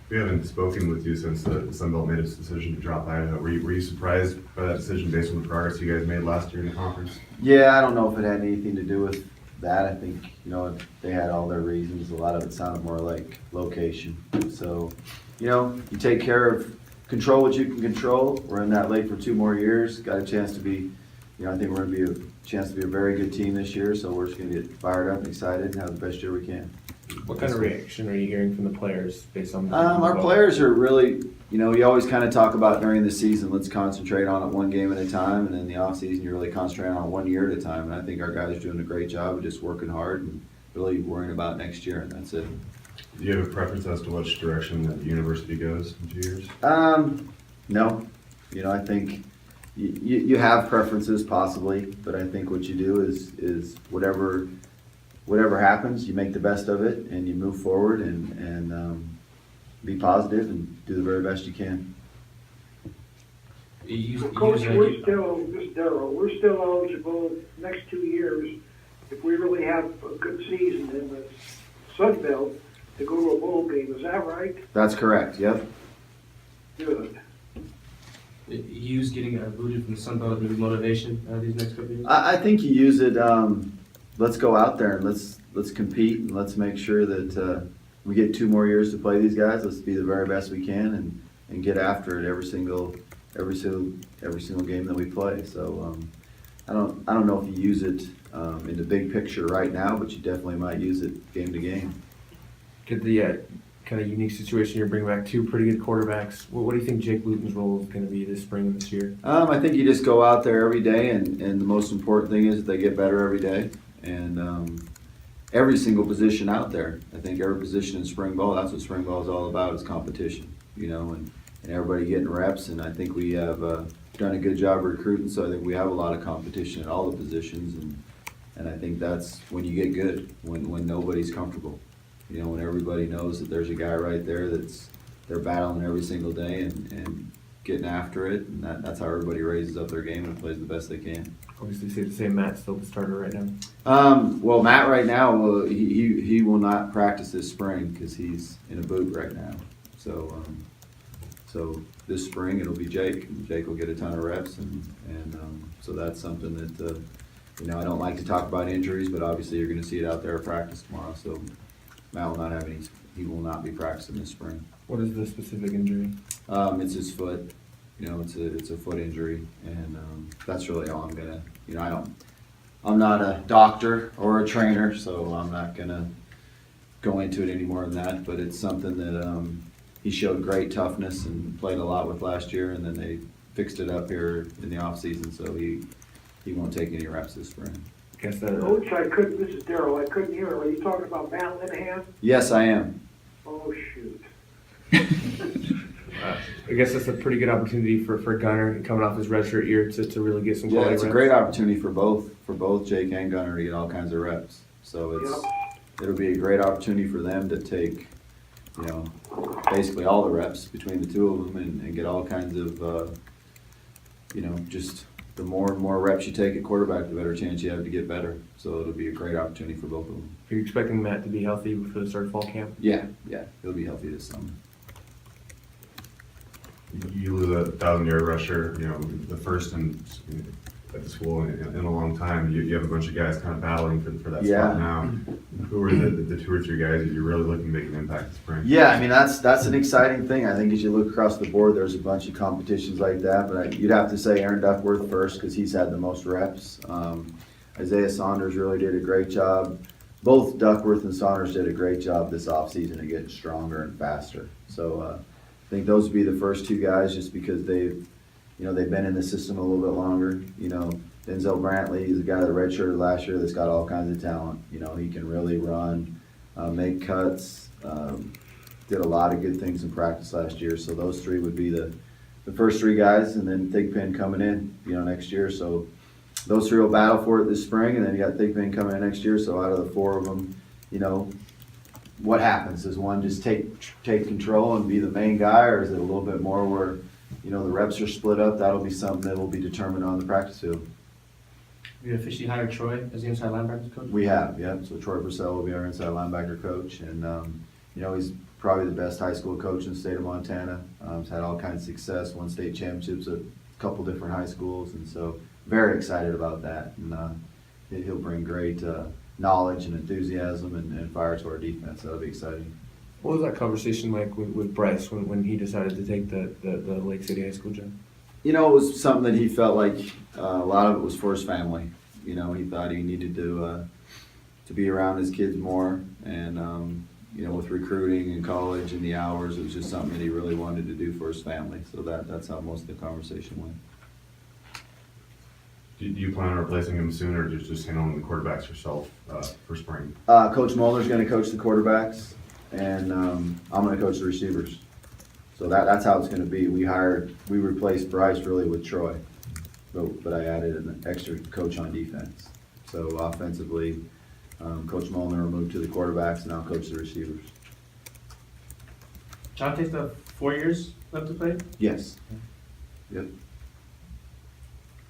We haven't spoken with you since the Sun Belt made its decision to drop Idaho. Were you surprised by that decision based on the progress you guys made last year in the conference? Yeah, I don't know if it had anything to do with that. I think, they had all their reasons. A lot of it sounded more like location. So, you take care of, control what you can control. We're in that lake for 2 more years. Got a chance to be, I think we're gonna be a chance to be a very good team this year. So we're just gonna get fired up and excited and have the best year we can. What kind of reaction are you hearing from the players based on? Our players are really, you always kind of talk about during the season, let's concentrate on it one game at a time, and then the off season, you're really concentrating on it 1 year at a time. And I think our guys are doing a great job of just working hard and really worrying about next year, and that's it. Do you have a preference as to which direction the university goes in 2 years? No. I think you have preferences possibly, but I think what you do is whatever happens, you make the best of it and you move forward and be positive and do the very best you can. Coach, we're still, this is Darryl, we're still eligible next 2 years if we really have a good season in the Sun Belt to go to a bowl game. Is that right? That's correct, yep. Good. Hughes getting booted from the Sun Belt maybe motivation these next couple of years? I think you use it, let's go out there and let's compete and let's make sure that we get 2 more years to play these guys. Let's be the very best we can and get after it every single game that we play. So I don't know if you use it in the big picture right now, but you definitely might use it game to game. Get the kind of unique situation, you're bringing back 2 pretty good quarterbacks. What do you think Jake Luton's role is going to be this spring and this year? I think you just go out there every day, and the most important thing is that they get better every day. And every single position out there, I think every position in spring ball, that's what spring ball is all about, is competition, and everybody getting reps. And I think we have done a good job recruiting, so I think we have a lot of competition at all the positions. And I think that's when you get good, when nobody's comfortable. When everybody knows that there's a guy right there they're battling every single day and getting after it, and that's how everybody raises up their game and plays the best they can. Obviously, safe to say Matt's still the starter right now. Well, Matt right now, he will not practice this spring because he's in a boot right now. So this spring it'll be Jake, and Jake will get a ton of reps, and so that's something that I don't like to talk about injuries, but obviously you're going to see it out there at practice tomorrow. So Matt will not have any. He will not be practicing this spring. What is the specific injury? It's his foot. It's a foot injury, and that's really all I'm gonna. I'm not a doctor or a trainer, so I'm not gonna go into it any more than that. But it's something that he showed great toughness and played a lot with last year, and then they fixed it up here in the off season, so he won't take any reps this spring. Guess that. Coach, this is Darryl, I couldn't hear. Are you talking about Matt Linehan? Yes, I am. Oh, shoot. I guess that's a pretty good opportunity for Gunner coming off his redshirt year to really get some quality Yeah, it's a reps. great opportunity for both Jake and Gunner to get all kinds of reps. So it'll be a great opportunity for them to take, basically all the reps between the 2 of them and get all kinds of, just the more and more reps you take at quarterback, the better chance you have to get better. So it'll be a great opportunity for both of them. Are you expecting Matt to be healthy for the start of fall camp? Yeah, he'll be healthy this summer. You lose a 1,000-yard rusher, the first at the school in a long time. You have a bunch of guys kind of battling for that spot now. Who are the 2 or 3 guys that you're really looking to make an impact this spring? Yeah, I mean that's an exciting thing. I think as you look across the board, there's a bunch of competitions like that. But you'd have to say Aaron Duckworth first because he's had the most reps. Isaiah Saunders really did a great job. Both Duckworth and Saunders did a great job this offseason of getting stronger and faster. So I think those would be the first 2 guys just because they've been in the system a little bit longer. Denzel Brantley is a guy that redshirted last year that's got all kinds of talent. He can really run, make cuts, did a lot of good things in practice last year. So those 3 would be the first 3 guys, and then Thigpen coming in, next year. So those 3 will battle for it this spring, and then you got Thigpen coming in next year. So out of the 4 of them, what happens? Does one just take control and be the main guy, or is it a little bit more where the reps are split up? That'll be something that will be determined on the practice field. You officially hired Troy as the inside linebackers coach? We have, yeah. So Troy Purcell will be our inside linebacker coach, and he's probably the best high school coach in the state of Montana. He's had all kinds of success, won state championships at a couple different high schools, and so very excited about that. And he'll bring great knowledge and enthusiasm and fire to our defense. That'll be exciting. What was that conversation like with Bryce when he decided to take the Lake City High School job? You know, it was something that he felt like a lot of it was for his family. You know, he thought he needed to be around his kids more, and you know, with recruiting and college and the hours, it was just something that he really wanted to do for his family. So that's how most of the conversation went. Do you plan on replacing him soon, or just handling the quarterbacks yourself for spring? Coach Molner's going to coach the quarterbacks, and I'm going to coach the receivers. So that's how it's going to be. We replaced Bryce really with Troy, but I added an extra coach on defense. So offensively, Coach Molner will move to the quarterbacks, and I'll coach the receivers. John takes the 4 years left to play? Yes. Yep.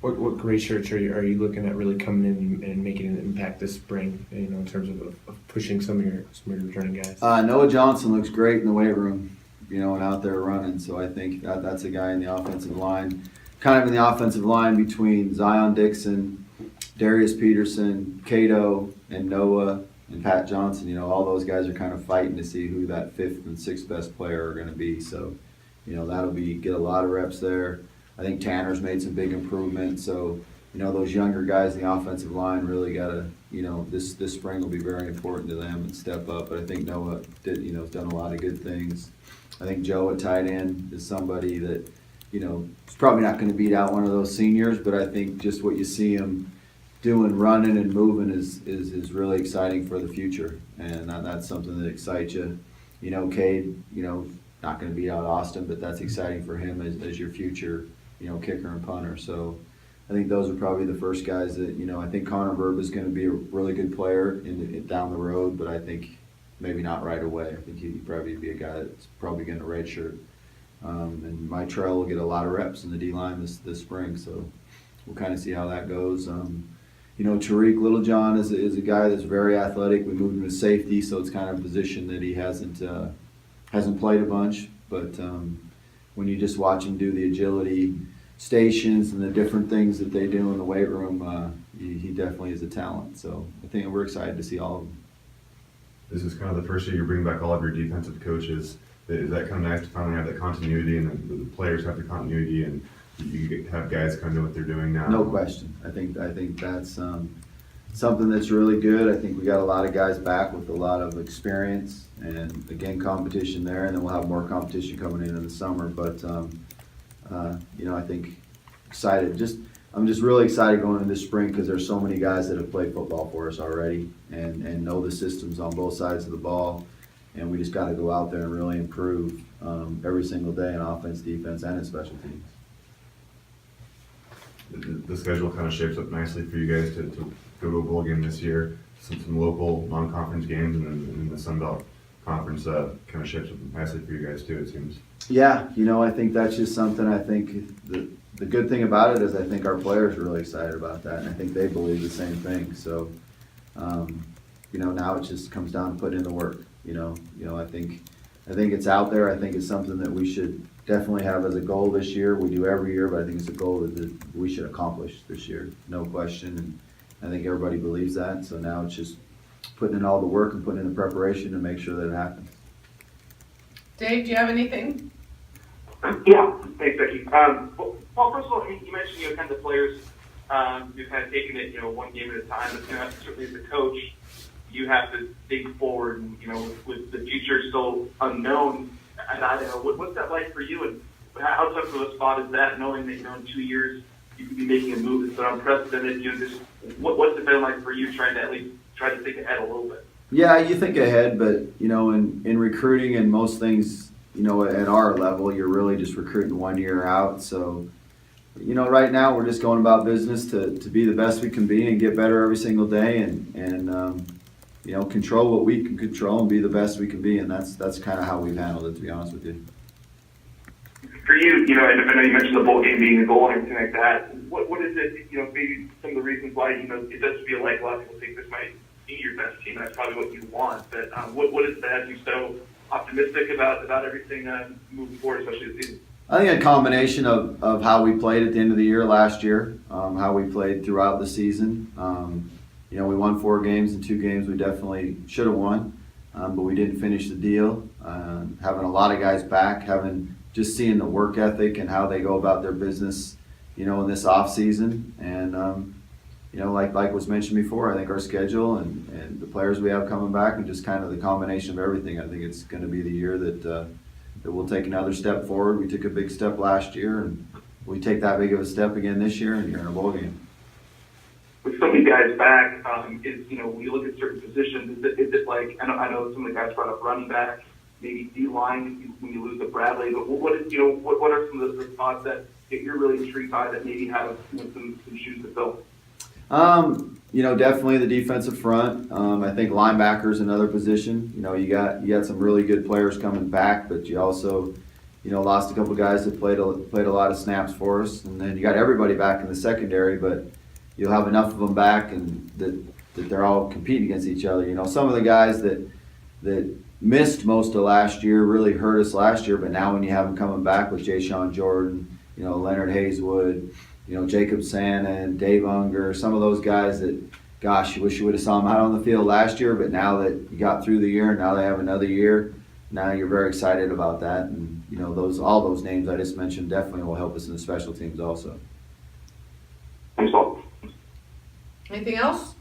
What gray shirts are you looking at really coming in and making an impact this spring? You know, in terms of pushing some of your returning guys. Noah Johnson looks great in the weight room, you know, and out there running. So I think that's a guy in the offensive line, kind of in the offensive line between Zion Dixon, Darius Peterson, Cato, and Noah and Pat Johnson. You know, all those guys are kind of fighting to see who that 5th and 6th best player are going to be. So, you know, that'll get a lot of reps there. I think Tanner's made some big improvements. So, you know, those younger guys in the offensive line really got to, you know, this spring will be very important to them and step up. But I think Noah has done a lot of good things. I think Joe at tight end is somebody that, you know, is probably not going to beat out one of those seniors, but I think just what you see him doing, running and moving is really exciting for the future. And that's something that excites you. You know, Cade, you know, not going to beat out Austin, but that's exciting for him as your future, you know, kicker and punter. So I think those are probably the first guys that, you know, I think Connor Verb is going to be a really good player down the road, but I think maybe not right away. I think he'd probably be a guy that's probably going to redshirt. And Mitrell will get a lot of reps in the D-line this spring, so we'll kind of see how that goes. You know, Tariq Littlejohn is a guy that's very athletic. We moved him to safety, so it's kind of a position that he hasn't played a bunch, but when you just watch him do the agility stations and the different things that they do in the weight room, he definitely is a talent. So I think we're excited to see all of them. This is kind of the first year you're bringing back all of your defensive coaches. Is that kind of nice to finally have that continuity, and the players have the continuity, and you have guys kind of know what they're doing now? No question. I think that's something that's really good. I think we got a lot of guys back with a lot of experience, and again, competition there, and then we'll have more competition coming in the summer. But you know, I think I'm just really excited going into this spring because there's so many guys that have played football for us already and know the systems on both sides of the ball, and we just got to go out there and really improve every single day in offense, defense, and in special teams. The schedule kind of shapes up nicely for you guys to go to a bowl game this year. Some local non-conference games, and then the Sun Belt Conference kind of shapes up nicely for you guys too, it seems. Yeah, you know, I think that's just something. I think the good thing about it is I think our players are really excited about that, and I think they believe the same thing. So, you know, now it just comes down to putting in the work. You know, I think it's out there. I think it's something that we should definitely have as a goal this year. We do every year, but I think it's a goal that we should accomplish this year, no question. And I think everybody believes that. So now it's just putting in all the work and putting in the preparation to make sure that it happens. Dave, do you have anything? Yeah, thanks, Becky. Paul, first of all, you mentioned, you know, kind of the players, you're kind of taking it, you know, one game at a time. But, you know, certainly as a coach, you have to think forward, and, you know, with the future still unknown at Idaho. What's that like for you, and how tough of a spot is that, knowing that, you know, in 2 years you could be making a move that's unprecedented? You know, just what's it been like for you trying to at least try to think ahead a little bit? Yeah, you think ahead, but, you know, in recruiting and most things, you know, at our level, you're really just recruiting 1 year out. So, you know, right now we're just going about business to be the best we can be and get better every single day, and you know, control what we can control and be the best we can be. And that's kind of how we've handled it, to be honest with you. For you, you know, I know you mentioned the bowl game being a goal and everything like that. What is it, you know, maybe some of the reasons why, you know, it does feel like a lot of people think this might be your best team, and that's probably what you want. But what is that has you so optimistic about everything moving forward, especially this season? I think a combination of how we played at the end of the year last year, how we played throughout the season. You know, we won 4 games, and 2 games we definitely should have won, but we didn't finish the deal. Having a lot of guys back, just seeing the work ethic and how they go about their business, you know, in this off season. And you know, like was mentioned before, I think our schedule and the players we have coming back, and just kind of the combination of everything, I think it's going to be the year that we'll take another step forward. We took a big step last year, and we take that big of a step again this year, and you're in a bowl game. With so many guys back, you know, when you look at certain positions, is it like, I know some of the guys brought up running back, maybe D-line when you lose to Bradley, but what are some of the spots that you're really intrigued by that maybe have, you know, some shoes to fill? You know, definitely the defensive front. I think linebacker's another position. You know, you got some really good players coming back, but you also, you know, lost a couple guys that played a lot of snaps for us, and then you got everybody back in the secondary, but you'll have enough of them back and that they're all competing against each other. You know, some of the guys that missed most of last year really hurt us last year, but now when you have them coming back with Ja'Shawn Jordan, you know, Leonard Hayeswood, you know, Jacob Sannon, Dave Unger, some of those guys that, gosh, you wish you would have saw them out on the field last year, but now that you got through the year, now they have another year, now you're very excited about that. And, you know, all those names I just mentioned definitely will help us in the special teams also. Thanks, Paul. Anything else?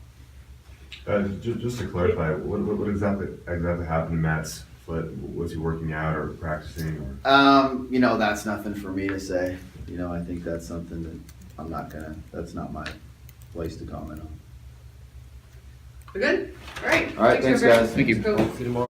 Just to clarify, what exactly happened to Matt's foot? Was he working out or practicing? Or? You know, that's nothing for me to say. You know, I think that's something that that's not my place to comment on. We're good? All right. All right, thanks, everybody. guys. Thank you. Let's go. See you tomorrow.